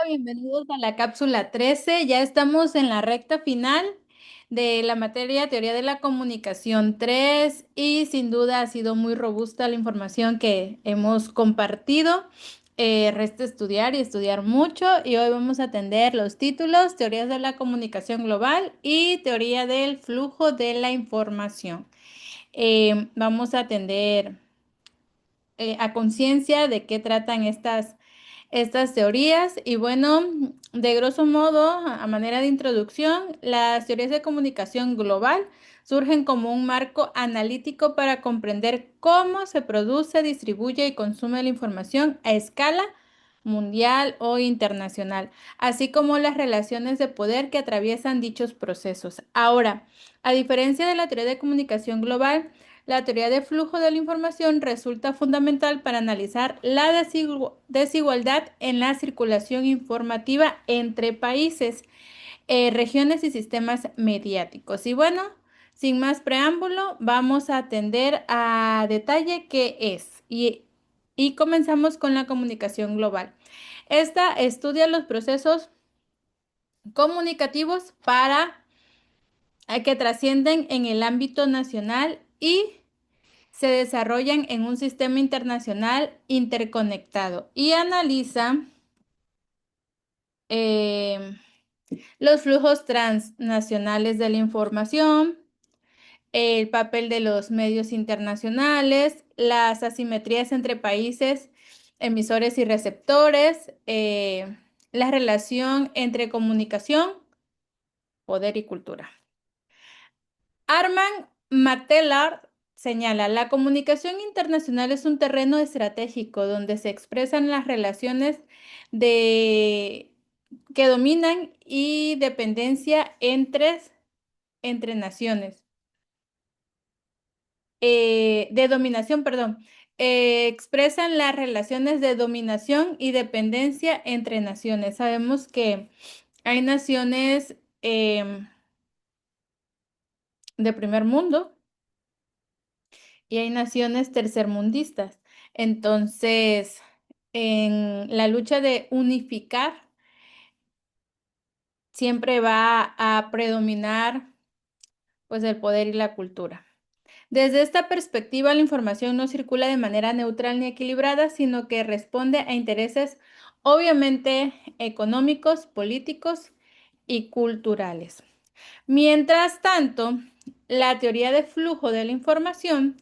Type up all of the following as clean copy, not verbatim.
Bienvenidos a la cápsula 13. Ya estamos en la recta final de la materia Teoría de la Comunicación 3 y sin duda ha sido muy robusta la información que hemos compartido. Resta estudiar y estudiar mucho y hoy vamos a atender los títulos: Teorías de la Comunicación Global y Teoría del Flujo de la Información. Vamos a atender a conciencia de qué tratan estas teorías. Y bueno, de grosso modo, a manera de introducción, las teorías de comunicación global surgen como un marco analítico para comprender cómo se produce, distribuye y consume la información a escala mundial o internacional, así como las relaciones de poder que atraviesan dichos procesos. Ahora, a diferencia de la teoría de comunicación global, la teoría de flujo de la información resulta fundamental para analizar la desigualdad en la circulación informativa entre países, regiones y sistemas mediáticos. Y bueno, sin más preámbulo, vamos a atender a detalle qué es. Y comenzamos con la comunicación global. Esta estudia los procesos comunicativos para que trascienden en el ámbito nacional y se desarrollan en un sistema internacional interconectado y analiza eh, los flujos transnacionales de la información, el papel de los medios internacionales, las asimetrías entre países, emisores y receptores, la relación entre comunicación, poder y cultura. Arman Matelar señala: la comunicación internacional es un terreno estratégico donde se expresan las relaciones de, que dominan y dependencia entre naciones. De dominación, perdón. Expresan las relaciones de dominación y dependencia entre naciones. Sabemos que hay naciones de primer mundo y hay naciones tercermundistas. Entonces, en la lucha de unificar, siempre va a predominar pues el poder y la cultura. Desde esta perspectiva, la información no circula de manera neutral ni equilibrada, sino que responde a intereses obviamente económicos, políticos y culturales. Mientras tanto, la teoría de flujo de la información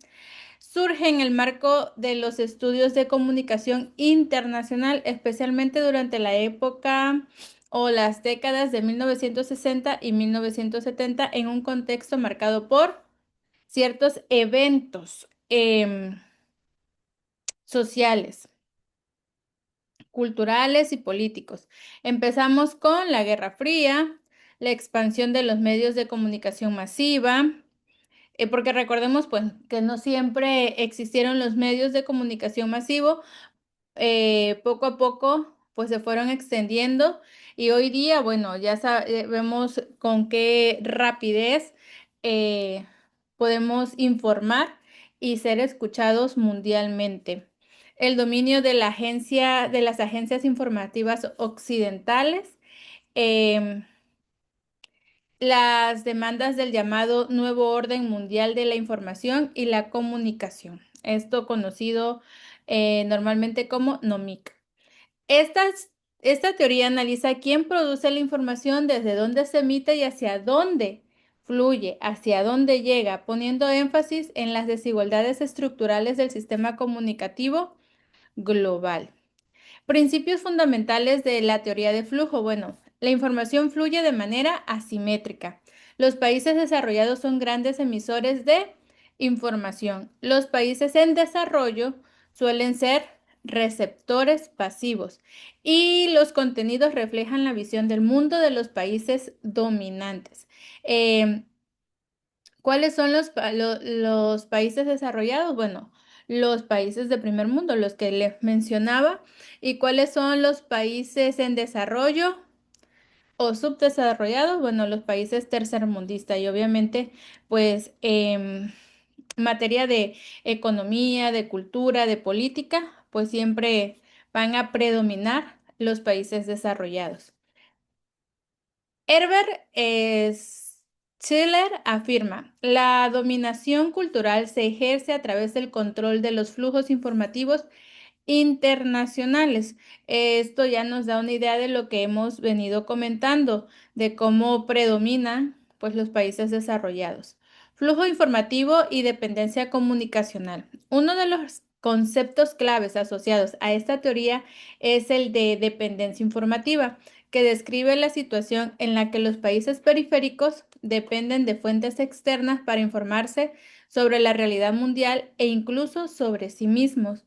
surge en el marco de los estudios de comunicación internacional, especialmente durante la época o las décadas de 1960 y 1970, en un contexto marcado por ciertos eventos sociales, culturales y políticos. Empezamos con la Guerra Fría, la expansión de los medios de comunicación masiva, porque recordemos pues que no siempre existieron los medios de comunicación masivo. Poco a poco pues se fueron extendiendo y hoy día, bueno, ya vemos con qué rapidez eh, podemos informar y ser escuchados mundialmente. El dominio de de las agencias informativas occidentales, em, las demandas del llamado Nuevo Orden Mundial de la Información y la Comunicación, esto conocido normalmente como NOMIC. Esta teoría analiza quién produce la información, desde dónde se emite y hacia dónde fluye, hacia dónde llega, poniendo énfasis en las desigualdades estructurales del sistema comunicativo global. Principios fundamentales de la teoría de flujo. Bueno, la información fluye de manera asimétrica. Los países desarrollados son grandes emisores de información. Los países en desarrollo suelen ser receptores pasivos y los contenidos reflejan la visión del mundo de los países dominantes. Eh, ¿Cuáles son los países desarrollados? Bueno, los países de primer mundo, los que les mencionaba. ¿Y cuáles son los países en desarrollo o subdesarrollados? Bueno, los países tercermundistas. Y obviamente, pues, materia de economía, de cultura, de política, pues siempre van a predominar los países desarrollados. Herbert Schiller afirma, la dominación cultural se ejerce a través del control de los flujos informativos internacionales. Esto ya nos da una idea de lo que hemos venido comentando, de cómo predominan pues los países desarrollados. Flujo informativo y dependencia comunicacional. Uno de los conceptos claves asociados a esta teoría es el de dependencia informativa, que describe la situación en la que los países periféricos dependen de fuentes externas para informarse sobre la realidad mundial e incluso sobre sí mismos.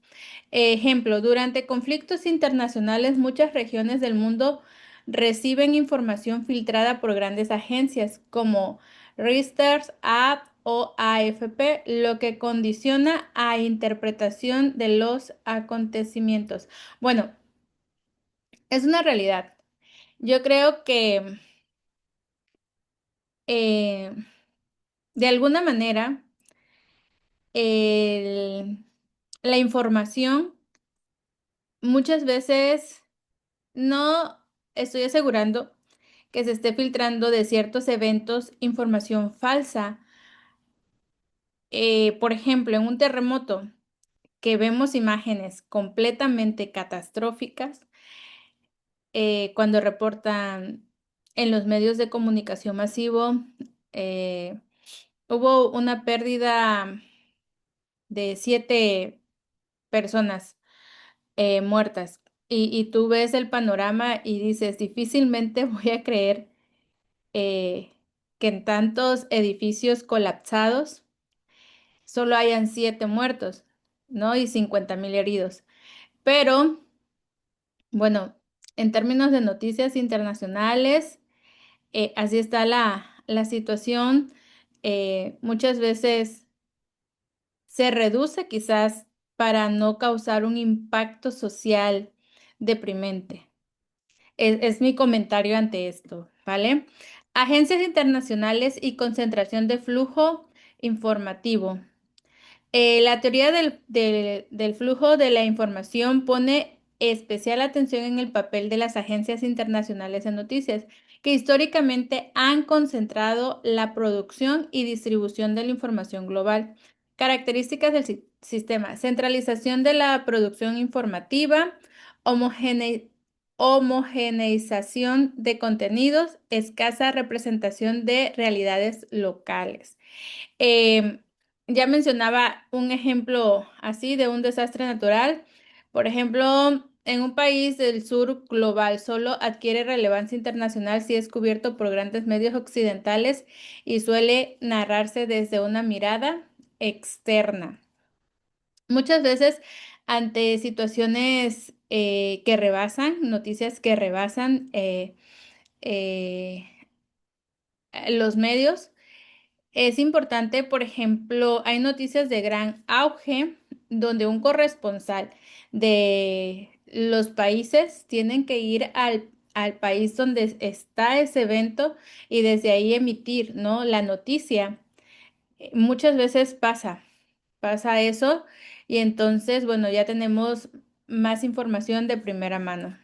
Ejemplo, durante conflictos internacionales, muchas regiones del mundo reciben información filtrada por grandes agencias como Reuters, AP o AFP, lo que condiciona a interpretación de los acontecimientos. Bueno, es una realidad. Yo creo que eh, de alguna manera el- la información muchas veces no estoy asegurando que se esté filtrando de ciertos eventos información falsa. Por ejemplo, en un terremoto que vemos imágenes completamente catastróficas, cuando reportan en los medios de comunicación masivo, eh, hubo una pérdida de 7 personas muertas. Y tú ves el panorama y dices, difícilmente voy a creer eh, que en tantos edificios colapsados solo hayan 7 muertos, ¿no? Y 50,000 heridos. Pero, bueno, en términos de noticias internacionales, así está la situación. Muchas veces se reduce quizás para no causar un impacto social deprimente. Es mi comentario ante esto, ¿vale? Agencias internacionales y concentración de flujo informativo. La teoría del flujo de la información pone especial atención en el papel de las agencias internacionales de noticias, que históricamente han concentrado la producción y distribución de la información global. Características del sistema: centralización de la producción informativa, homogene- homogeneización de contenidos, escasa representación de realidades locales. Em, ya mencionaba un ejemplo así de un desastre natural. Por ejemplo, en un país del sur global solo adquiere relevancia internacional si es cubierto por grandes medios occidentales y suele narrarse desde una mirada externa. Muchas veces ante situaciones que rebasan, noticias que rebasan eh, los medios. Es importante, por ejemplo, hay noticias de gran auge donde un corresponsal de los países tienen que ir al país donde está ese evento y desde ahí emitir, ¿no? La noticia. Muchas veces pasa eso y entonces, bueno, ya tenemos más información de primera mano.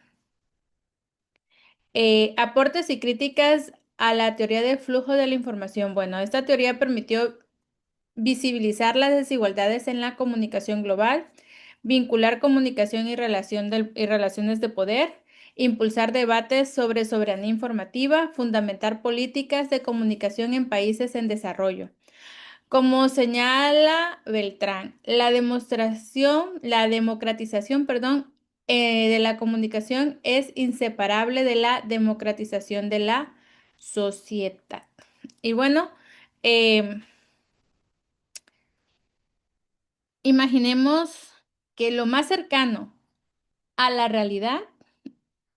Aportes y críticas a la teoría del flujo de la información. Bueno, esta teoría permitió visibilizar las desigualdades en la comunicación global, vincular comunicación y relaciones de poder, impulsar debates sobre soberanía informativa, fundamentar políticas de comunicación en países en desarrollo. Como señala Beltrán, la democratización, perdón, de la comunicación es inseparable de la democratización de la sociedad. Y bueno, em, imaginemos que lo más cercano a la realidad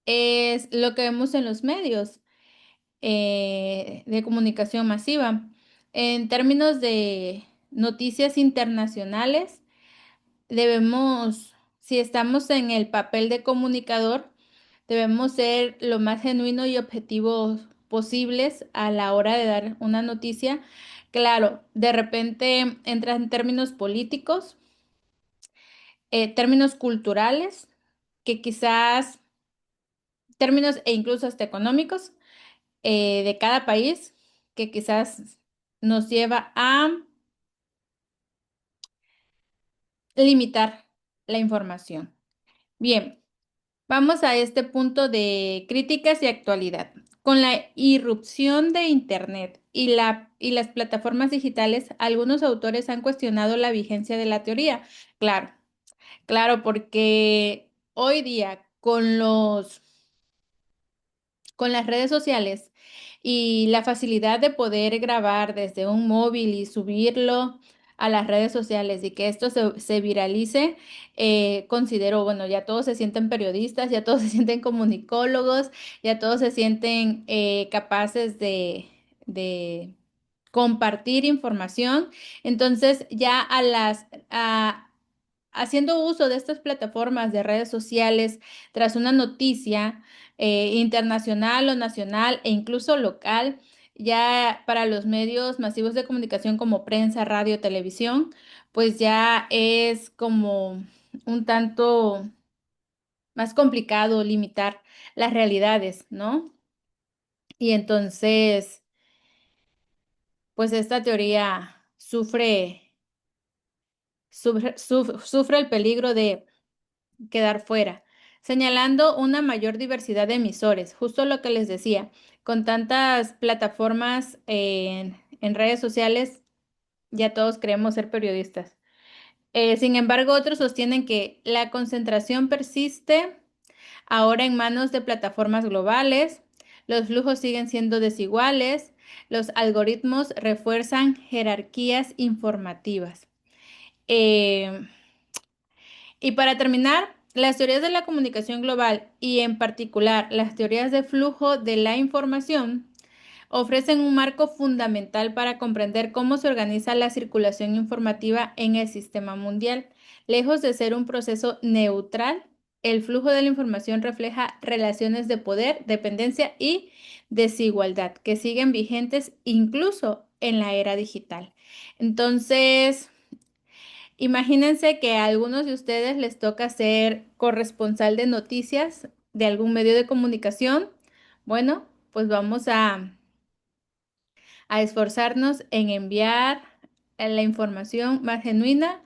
es lo que vemos en los medios de comunicación masiva. En términos de noticias internacionales, debemos, si estamos en el papel de comunicador, debemos ser lo más genuino y objetivos posibles a la hora de dar una noticia. Claro, de repente entran términos políticos, términos culturales que quizás términos e incluso hasta económicos de cada país que quizás nos lleva a limitar la información. Bien, vamos a este punto de críticas y actualidad. Con la irrupción de Internet y las plataformas digitales, algunos autores han cuestionado la vigencia de la teoría. Claro, claro, porque hoy día con las redes sociales y la facilidad de poder grabar desde un móvil y subirlo a las redes sociales y que esto se viralice, considero, bueno, ya todos se sienten periodistas, ya todos se sienten comunicólogos, ya todos se sienten capaces de compartir información. Entonces, ya haciendo uso de estas plataformas de redes sociales tras una noticia internacional o nacional e incluso local, ya para los medios masivos de comunicación como prensa, radio, televisión, pues ya es como un tanto más complicado limitar las realidades, ¿no? Y entonces, pues esta teoría sufre el peligro de quedar fuera, señalando una mayor diversidad de emisores, justo lo que les decía, con tantas plataformas en redes sociales, ya todos queremos ser periodistas. Sin embargo, otros sostienen que la concentración persiste ahora en manos de plataformas globales, los flujos siguen siendo desiguales, los algoritmos refuerzan jerarquías informativas. Eh, Y para terminar, las teorías de la comunicación global y en particular las teorías de flujo de la información ofrecen un marco fundamental para comprender cómo se organiza la circulación informativa en el sistema mundial. Lejos de ser un proceso neutral, el flujo de la información refleja relaciones de poder, dependencia y desigualdad que siguen vigentes incluso en la era digital. Entonces, imagínense que a algunos de ustedes les toca ser corresponsal de noticias de algún medio de comunicación. Bueno, pues vamos a esforzarnos en enviar la información más genuina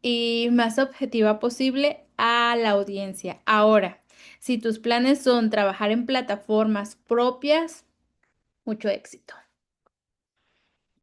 y más objetiva posible a la audiencia. Ahora, si tus planes son trabajar en plataformas propias, mucho éxito.